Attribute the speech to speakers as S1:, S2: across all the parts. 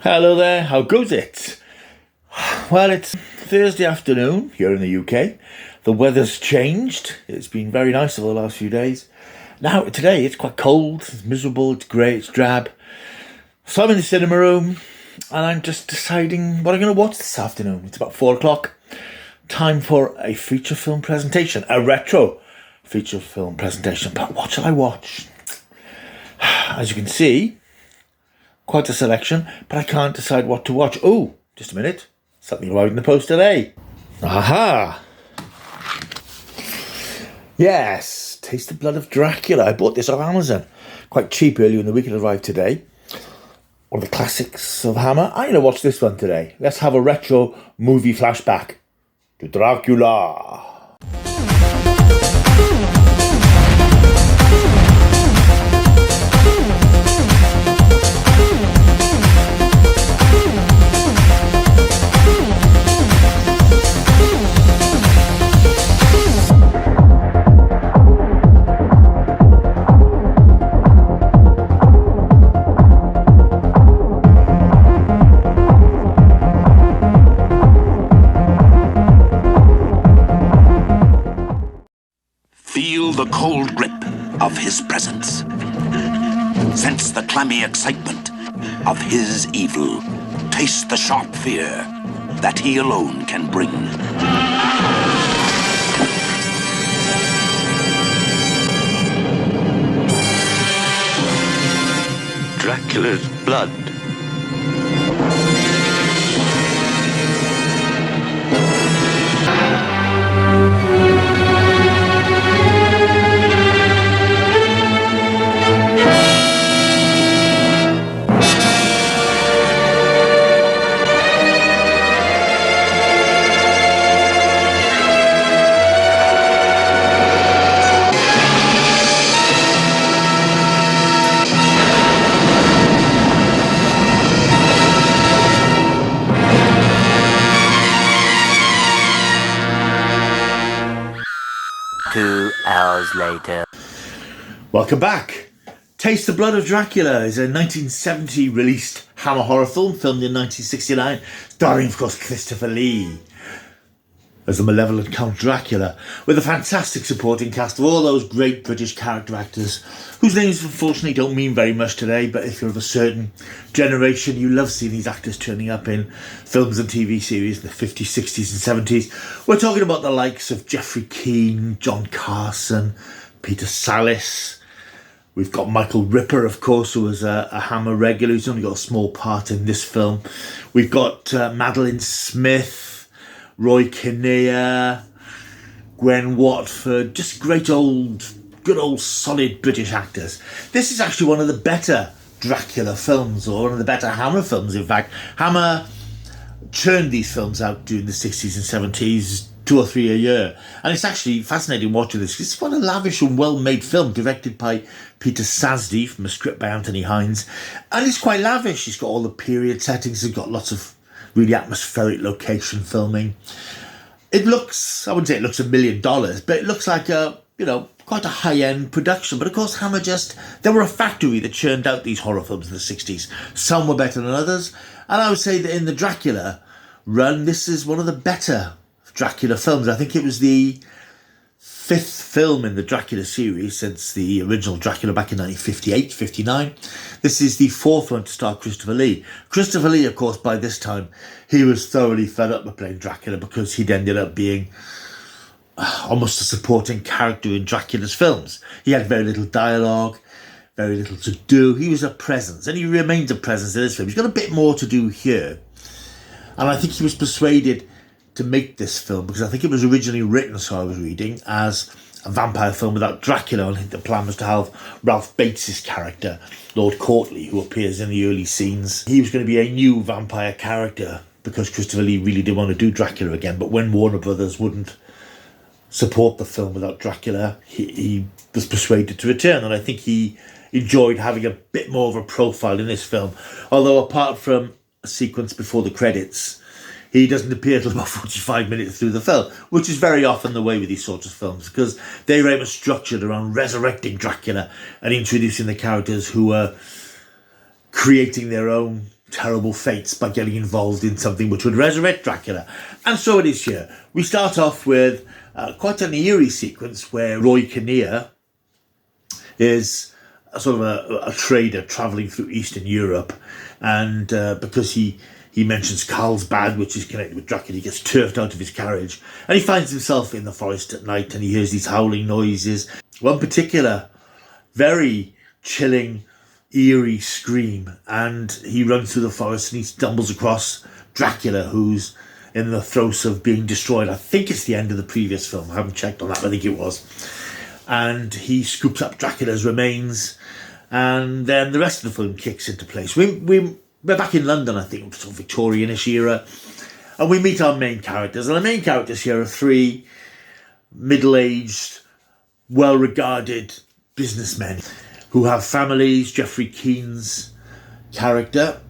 S1: Hello there, how goes it? Well, it's Thursday afternoon here in the UK. The weather's changed. It's been very nice over the last few days. Now, today it's quite cold, it's miserable, it's grey, it's drab. So I'm in the cinema room and I'm just deciding what I'm going to watch this afternoon. It's about 4 o'clock. Time for a feature film presentation, a retro feature film presentation. But what shall I watch? As you can see, quite a selection, but I can't decide what to watch. Oh, just a minute. Something arrived in the post today. Aha! Yes, Taste the Blood of Dracula. I bought this off Amazon. Quite cheap earlier in the week. It arrived today. One of the classics of Hammer. I'm going to watch this one today. Let's have a retro movie flashback to Dracula.
S2: Feel the cold grip of his presence. Sense the clammy excitement of his evil. Taste the sharp fear that he alone can bring.
S3: Dracula's blood.
S4: Hours later.
S1: Welcome back. Taste the Blood of Dracula is a 1970 released Hammer horror film, filmed in 1969, starring, of course, Christopher Lee as the malevolent Count Dracula, with a fantastic supporting cast of all those great British character actors whose names unfortunately don't mean very much today, but if you're of a certain generation, you love seeing these actors turning up in films and TV series in the 50s, 60s and 70s. We're talking about the likes of Geoffrey Keane, John Carson, Peter Sallis. We've got Michael Ripper, of course, who was a Hammer regular, who's only got a small part in this film. We've got Madeline Smith, Roy Kinnear, Gwen Watford, just good old solid British actors. This is actually one of the better Dracula films, or one of the better Hammer films, in fact. Hammer churned these films out during the 60s and 70s, 2 or 3 a year. And it's actually fascinating watching this. It's quite a lavish and well-made film, directed by Peter Sasdy, from a script by Anthony Hines. And it's quite lavish. It's got all the period settings. It's got lots of really atmospheric location filming. It looks, I wouldn't say it looks $1 million, but it looks like quite a high-end production. But of course, Hammer they were a factory that churned out these horror films in the 60s. Some were better than others. And I would say that in the Dracula run, this is one of the better Dracula films. I think it was the 5th film in the Dracula series since the original Dracula back in 1958, 59. This is the 4th one to star Christopher Lee. Christopher Lee, of course, by this time, he was thoroughly fed up with playing Dracula because he'd ended up being almost a supporting character in Dracula's films. He had very little dialogue, very little to do. He was a presence, and he remains a presence in this film. He's got a bit more to do here. And I think he was persuaded to make this film because I think it was originally written, so I was reading, as a vampire film without Dracula. I think the plan was to have Ralph Bates's character, Lord Courtly, who appears in the early scenes. He was going to be a new vampire character because Christopher Lee really did want to do Dracula again, but when Warner Brothers wouldn't support the film without Dracula, he was persuaded to return, and I think he enjoyed having a bit more of a profile in this film. Although apart from a sequence before the credits, he doesn't appear till about 45 minutes through the film, which is very often the way with these sorts of films, because they're very much structured around resurrecting Dracula and introducing the characters who are creating their own terrible fates by getting involved in something which would resurrect Dracula. And so it is here. We start off with quite an eerie sequence where Roy Kinnear is a sort of a trader travelling through Eastern Europe, and because he mentions Carlsbad, which is connected with Dracula, he gets turfed out of his carriage, and he finds himself in the forest at night, and he hears these howling noises. One particular very chilling, eerie scream, and he runs through the forest and he stumbles across Dracula, who's in the throes of being destroyed. I think it's the end of the previous film. I haven't checked on that, but I think it was. And he scoops up Dracula's remains, and then the rest of the film kicks into place. We're back in London, I think, sort of Victorian-ish era, and we meet our main characters. And the main characters here are three middle-aged, well-regarded businessmen who have families. Jeffrey Keen's character,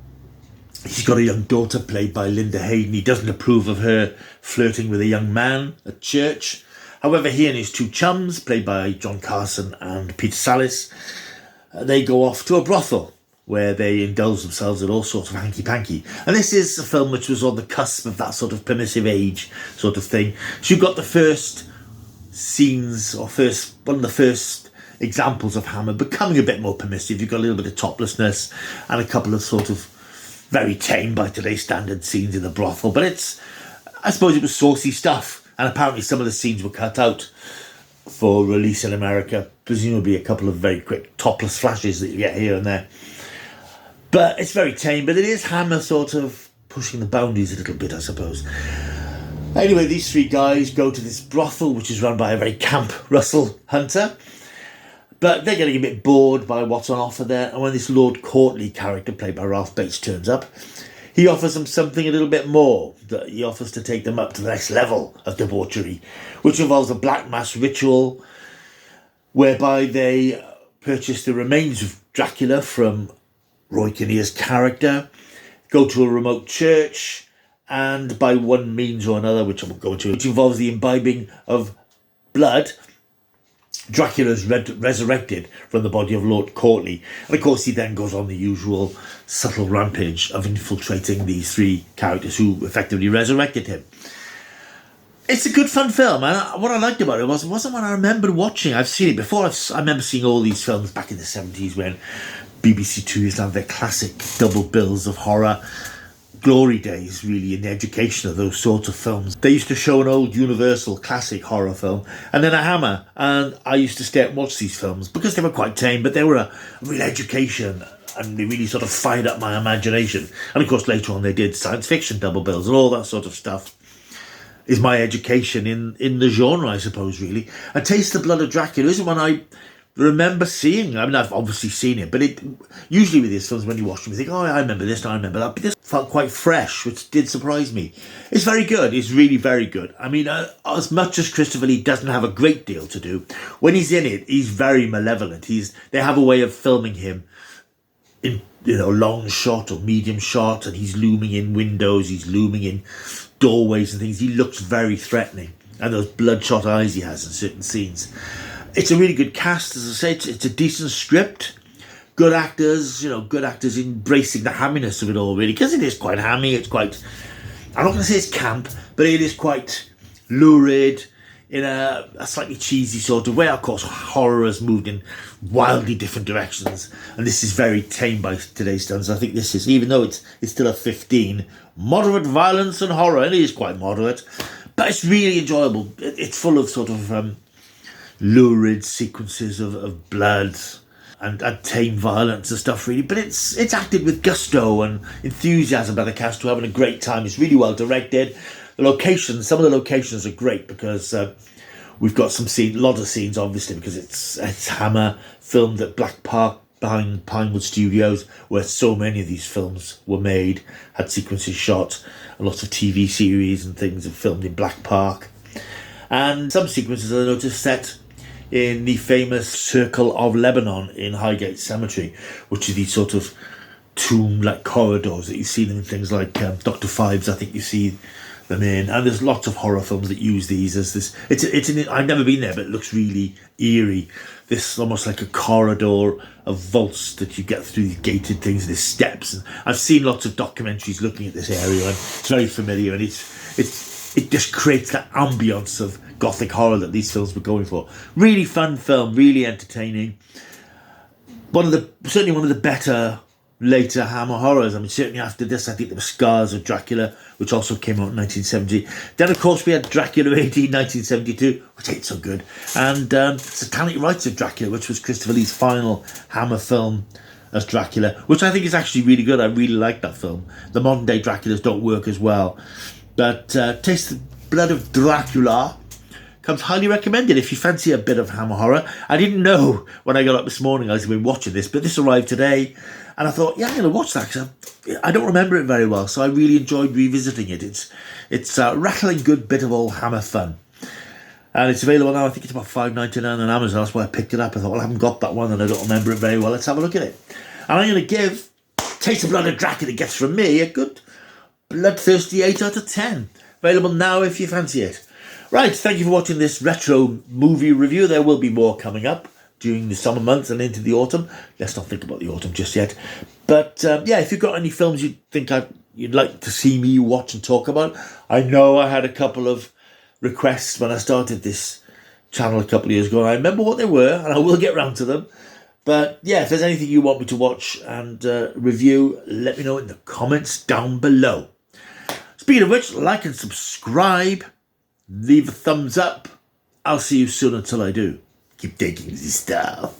S1: he's got a young daughter played by Linda Hayden. He doesn't approve of her flirting with a young man at church. However, he and his two chums, played by John Carson and Peter Sallis, they go off to a brothel where they indulge themselves in all sorts of hanky-panky. And this is a film which was on the cusp of that sort of permissive age sort of thing. So you've got the first scenes, or one of the first examples of Hammer becoming a bit more permissive. You've got a little bit of toplessness and a couple of sort of very tame by today's standard scenes in the brothel. But I suppose it was saucy stuff. And apparently some of the scenes were cut out for release in America. Presumably a couple of very quick topless flashes that you get here and there. But it's very tame. But it is Hammer sort of pushing the boundaries a little bit, I suppose. Anyway, these three guys go to this brothel, which is run by a very camp Russell Hunter. But they're getting a bit bored by what's on offer there. And when this Lord Courtly character, played by Ralph Bates, turns up, he offers them something a little bit more. He offers to take them up to the next level of debauchery, which involves a black mass ritual whereby they purchase the remains of Dracula from Roy Kinnear's character, go to a remote church, and by one means or another, which I will go into, which involves the imbibing of blood, Dracula is resurrected from the body of Lord Courtly. And of course he then goes on the usual subtle rampage of infiltrating these three characters who effectively resurrected him. It's a good fun film, and what I liked about it wasn't one I remembered watching. I've seen it before. I remember seeing all these films back in the 70s when BBC Two used to have their classic double bills of horror. Glory days, really, in the education of those sorts of films. They used to show an old Universal classic horror film and then a Hammer, and I used to stay and watch these films because they were quite tame, but they were a real education, and they really sort of fired up my imagination. And of course later on they did science fiction double bills and all that sort of stuff. Is my education in the genre, I suppose, really. And Taste the Blood of Dracula isn't one I remember seeing. I mean, I've obviously seen it, but usually with these films, when you watch them, you think, oh, I remember this, I remember that. But this felt quite fresh, which did surprise me. It's very good. It's really very good. I mean, as much as Christopher Lee doesn't have a great deal to do, when he's in it, he's very malevolent. They have a way of filming him in, long shot or medium shot, and he's looming in windows, he's looming in doorways and things. He looks very threatening, and those bloodshot eyes he has in certain scenes. It's a really good cast, as I say. It's a decent script, good actors, good actors embracing the hamminess of it all, really, because it is quite hammy. It's quite, I'm not going to say it's camp, but it is quite lurid in a slightly cheesy sort of way. Of course, horror has moved in wildly different directions, and this is very tame by today's standards. I think this is, even though it's still a 15, moderate violence and horror, and it is quite moderate, but it's really enjoyable. It's full of sort of lurid sequences of blood and tame violence and stuff, really, but it's acted with gusto and enthusiasm by the cast, who are having a great time. It's really well directed. The locations, some of the locations are great because we've got a lot of scenes, obviously, because it's Hammer, filmed at Black Park behind Pinewood Studios, where so many of these films were made, had sequences shot, and lots of TV series and things are filmed in Black Park. And some sequences, I noticed, set in the famous Circle of Lebanon in Highgate Cemetery, which are these sort of tomb-like corridors that you see in things like Dr. Fives. I think you see them in. And there's lots of horror films that use these as this. I've never been there, but it looks really eerie. This almost like a corridor of vaults that you get through these gated things. There's steps, and I've seen lots of documentaries looking at this area, and it's very familiar. And it just creates that ambience of gothic horror that these films were going for. Really fun film, really entertaining. Certainly one of the better later Hammer horrors. I mean, certainly after this, I think there were Scars of Dracula, which also came out in 1970. Then, of course, we had Dracula AD 1972, which ain't so good. And Satanic Rites of Dracula, which was Christopher Lee's final Hammer film as Dracula, which I think is actually really good. I really like that film. The modern day Draculas don't work as well. But Taste the Blood of Dracula comes highly recommended if you fancy a bit of Hammer horror. I didn't know when I got up this morning I was going to be watching this, but this arrived today. And I thought, yeah, I'm going to watch that because I don't remember it very well. So I really enjoyed revisiting it. It's a rattling good bit of old Hammer fun. And it's available now. I think it's about $5.99 on Amazon. That's why I picked it up. I thought, well, I haven't got that one and I don't remember it very well. Let's have a look at it. And I'm going to give Taste the Blood of Dracula gets from me a good bloodthirsty 8 out of 10. Available now if you fancy it. Right, thank you for watching this retro movie review. There will be more coming up during the summer months and into the autumn. Let's not think about the autumn just yet. But yeah, if you've got any films you think you'd like to see me watch and talk about, I know I had a couple of requests when I started this channel a couple of years ago. And I remember what they were, and I will get round to them. But yeah, if there's anything you want me to watch and review, let me know in the comments down below. Speaking of which, like and subscribe. Leave a thumbs up. I'll see you soon until I do. Keep taking this stuff.